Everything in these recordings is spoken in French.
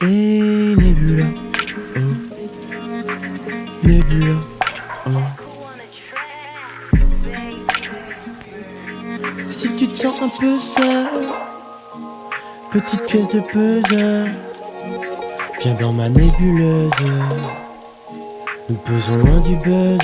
Hey Nebula, oh. Nebula, oh. Si tu te sens un peu seul, petite pièce de puzzle, viens dans ma nébuleuse. Nous pesons loin du buzz.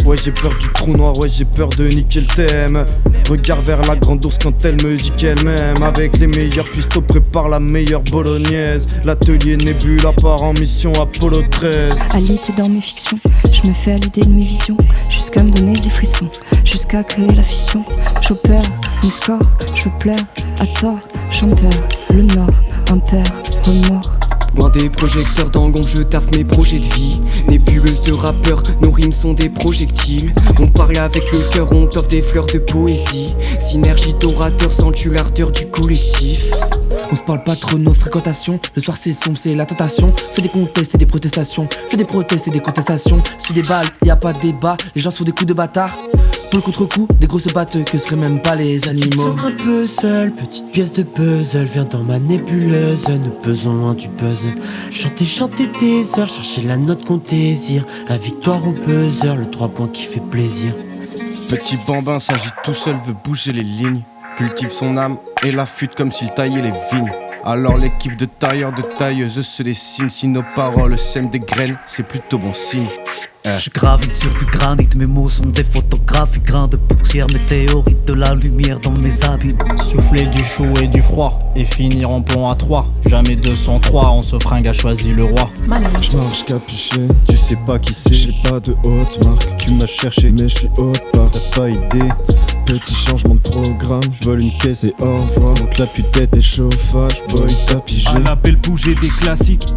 Ouais j'ai peur du trou noir, ouais j'ai peur de niquer le thème. Regarde vers la grande ours quand elle me dit qu'elle m'aime. Avec les meilleurs cuistots prépare la meilleure bolognaise. L'atelier Nebula part en mission Apollo 13. Alité dans mes fictions, je me fais à l'idée de mes visions, jusqu'à me donner des frissons, jusqu'à créer la fission. J'opère mes scores, je pleure à tort, j'en perds le nord, un père, remords. Loin des projecteurs d'angon, je taffe mes projets de vie. Nébuleuse de rappeurs, nos rimes sont des projectiles. On parle avec le cœur, on t'offre des fleurs de poésie. Synergie d'orateurs, sens-tu l'ardeur du collectif. On se parle pas trop de nos fréquentations. Le soir c'est sombre, c'est la tentation. Fais des contests et des protestations. Fais des protestes et des contestations. Suis des balles, y a pas de débat. Les gens se font des coups de bâtard. Pour le contre-coup, des grosses batteux que seraient même pas les animaux. Si tu te sens un peu seul, petite pièce de puzzle, viens dans ma nébuleuse. Nous pesons loin du puzzle. Chanter, chanter des heures, chercher la note qu'on désire. La victoire au buzzer, le 3 points qui fait plaisir. Petit bambin s'agite tout seul, veut bouger les lignes. Cultive son âme et l'affûte comme s'il taillait les vignes. Alors l'équipe de tailleurs, de tailleuses se dessine. Si nos paroles sèment des graines, c'est plutôt bon signe. Je gravite sur du granit, mes mots sont des photographies. Grains de poussière, météorite, de la lumière dans mes habits. Souffler du chaud et du froid, et finir en pont à 3. Jamais 203, on se fringue a choisi le roi. Je marche capuché, tu sais pas qui c'est. J'ai pas de haute marque, tu m'as cherché, mais je suis haute part, t'as pas idée. Petit changement de programme, je vole une caisse et au revoir. Monte la putette et chauffage, boy t'as pigé. À l'appel bouger des classiques,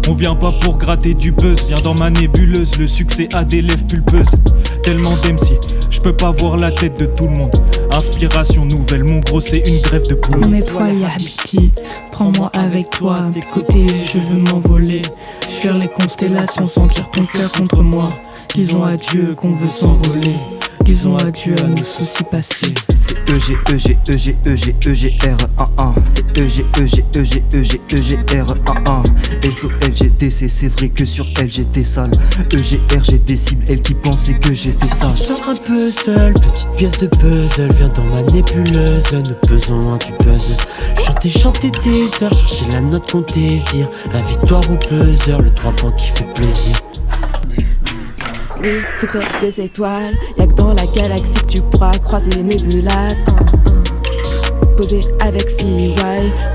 on vient pas pour gratter du buzz. Viens dans ma nébuleuse, le succès a des lèvres pulpeuses. Tellement d'MC, je peux pas voir la tête de tout le monde. Inspiration nouvelle, mon gros c'est une grève de poule. Mon étoile ya habiti, prends-moi avec toi. À tes côtés, je veux m'envoler. Fuir les constellations, sentir ton cœur contre moi. Disons adieu qu'on veut s'envoler. Disons adieu à nos soucis passés. C'est EG, c'est EG, SOLGDC, c'est vrai que sur elle j'étais sale. EGR, j'ai des cibles, elle qui pensait que j'étais sale. Si tu te sens un peu seul, petite pièce de puzzle, viens dans ma nébuleuse. Nous pesons loin du puzzle. Chanter, chanter des heures, chercher la note qu'on désire. La victoire au buzzer, le 3 points qui fait plaisir. Oui, tout près des étoiles, y'a que dans la galaxie que tu pourras croiser les nébulas. Posé avec CY,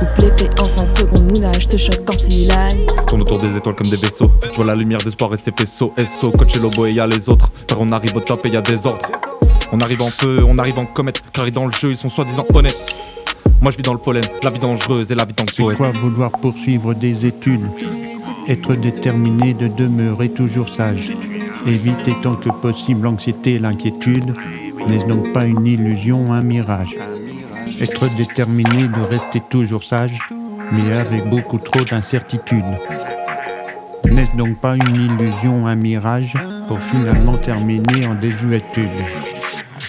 couplet fait en 5 secondes, Mouna, je te choque quand s'il aille. Tourne autour des étoiles comme des vaisseaux. Je vois la lumière d'espoir et c'est faisceau. SO, coach et Lobo et y'a les autres. Car on arrive au top et y'a des ordres. On arrive en feu, on arrive en comète. Car dans le jeu, ils sont soi-disant honnêtes. Moi je vis dans le pollen, la vie dangereuse et la vie dans le poète. C'est quoi vouloir poursuivre des études? Être déterminé de demeurer toujours sage. Éviter tant que possible l'anxiété et l'inquiétude. N'est-ce donc pas une illusion, un mirage? Être déterminé de rester toujours sage, mais avec beaucoup trop d'incertitude. N'est-ce donc pas une illusion, un mirage, pour finalement terminer en désuétude?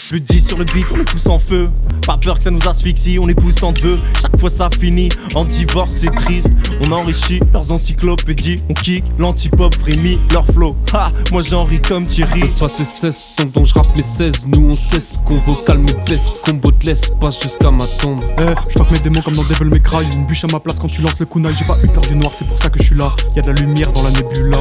Plus de 10 sur le beat, on est tous en feu. Pas peur que ça nous asphyxie, on épouse tant de vœux. Chaque fois ça finit en divorce, c'est triste. On enrichit leurs encyclopédies. On kick l'antipop, frémit leur flow. Ha, moi j'en ris comme Thierry. Le passé cesse, tant dont je rappe mes 16. Nous on cesse, qu'on vocal me peste. Combo de laisse, passe jusqu'à ma tombe. Je fuck mes démons comme dans Devil May Cry. Une bûche à ma place quand tu lances le kunai. J'ai pas eu peur du noir, c'est pour ça que je suis là. Y'a de la lumière dans la nébula.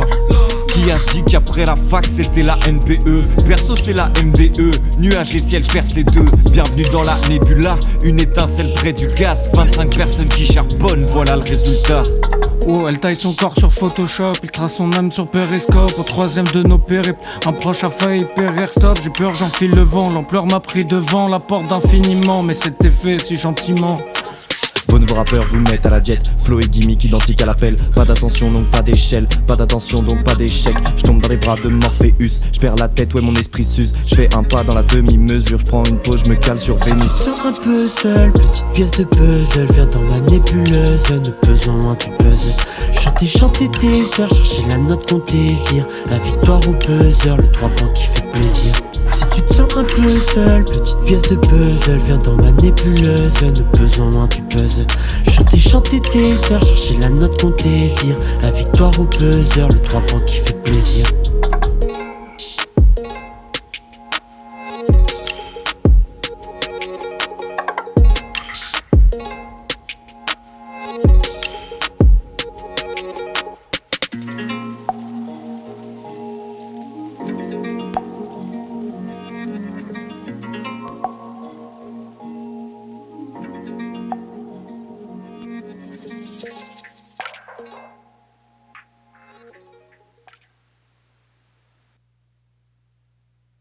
Qui a dit qu'après la fac c'était la NPE? Perso c'est la MDE. Nuage et ciel, je perce les deux. Bienvenue dans la nébula. Une étincelle près du gaz. 25 personnes qui charbonnent, voilà le résultat. Oh, elle taille son corps sur Photoshop, il trace son âme sur Periscope. Au troisième de nos périples, un proche a failli périr, stop. J'ai peur, j'enfile le vent, l'ampleur m'a pris devant la porte d'infiniment. Mais c'était fait si gentiment. Vos nouveaux rappeurs vous mettent à la diète. Flow et gimmick identique à l'appel. Pas d'ascension donc pas d'échelle. Pas d'attention donc pas d'échec. Je tombe dans les bras de Morpheus. Je perds la tête, ouais mon esprit s'use. Je fais un pas dans la demi-mesure. Je prends une pause, je me cale sur Vénus. Si tu te sens un peu seul, petite pièce de puzzle. Viens dans ma nébuleuse, nous pesons loin du puzzle. Chanter tes heures, chercher la note qu'on désire. La victoire au buzzer, le 3 points qui fait plaisir. Si tu te sens un peu seul, petite pièce de puzzle. Viens dans ma nébuleuse, nous pesons loin du puzzle. Chanter tes heures, chercher la note qu'on désire. La victoire au buzzer, le 3 points qui fait plaisir.